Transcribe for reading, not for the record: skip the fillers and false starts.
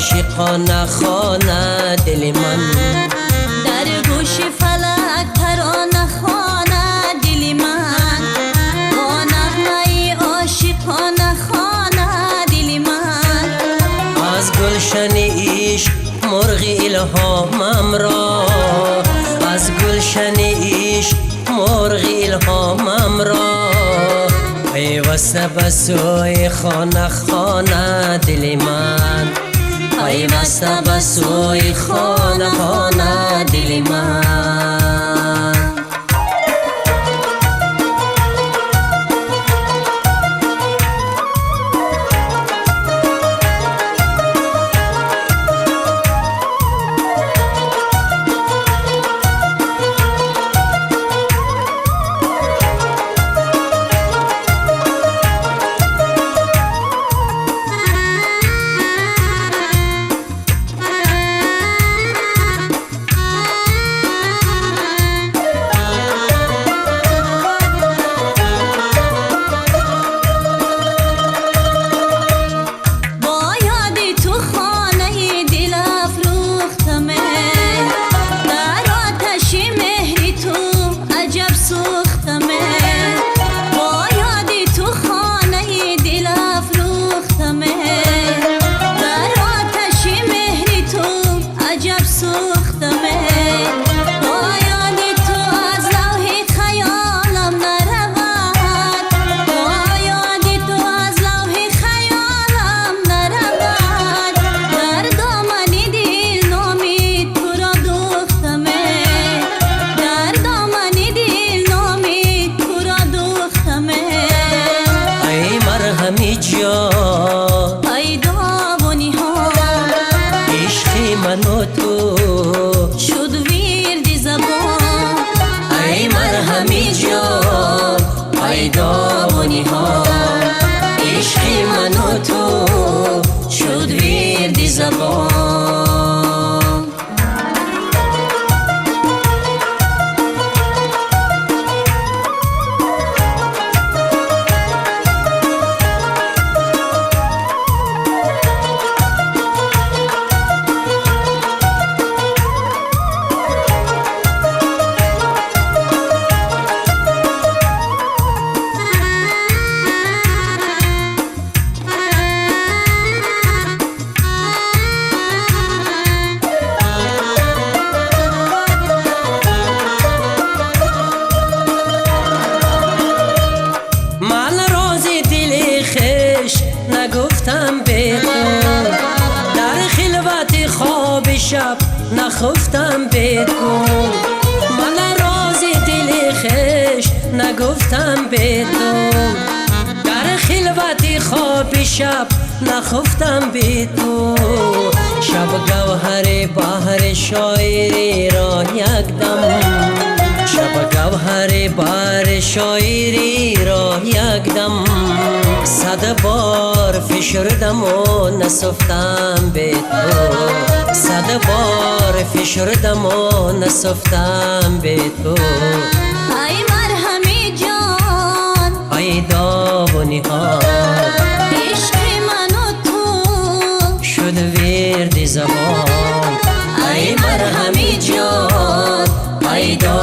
عاشقانه خانه دل من، در گوش فلک ترانه خوانه دل من، با نغمه عاشقانه خوانه دل من. از گلشن عشق مرغ الهامم را، از گلشن عشق مرغ الهامم را، پیوسته به سوی خانه خانه دل من، پیوسته به سوی خانه خانه دل من. من و تو شد ورد زبان، ای مرهمی جان پیدا و نهان، عشق من و تو شد ورد زبان. نگفتم به تو در خلوت خواب شب، نخفتم به تو من راز دل خویش، نگفتم به تو در خلوت خواب شب، نخفتم به تو. شب گوهر بحر شاعری را یکدم، شب گوهر بحر شاعری را یکدم، صد بار فشردم و نسفتم به تو، صد بار فشردم و نسفتم به تو. ای مرهمی جان پیدا و نهان، عشق من و تو شد ورد زبان، ای مرهمی جان پیدا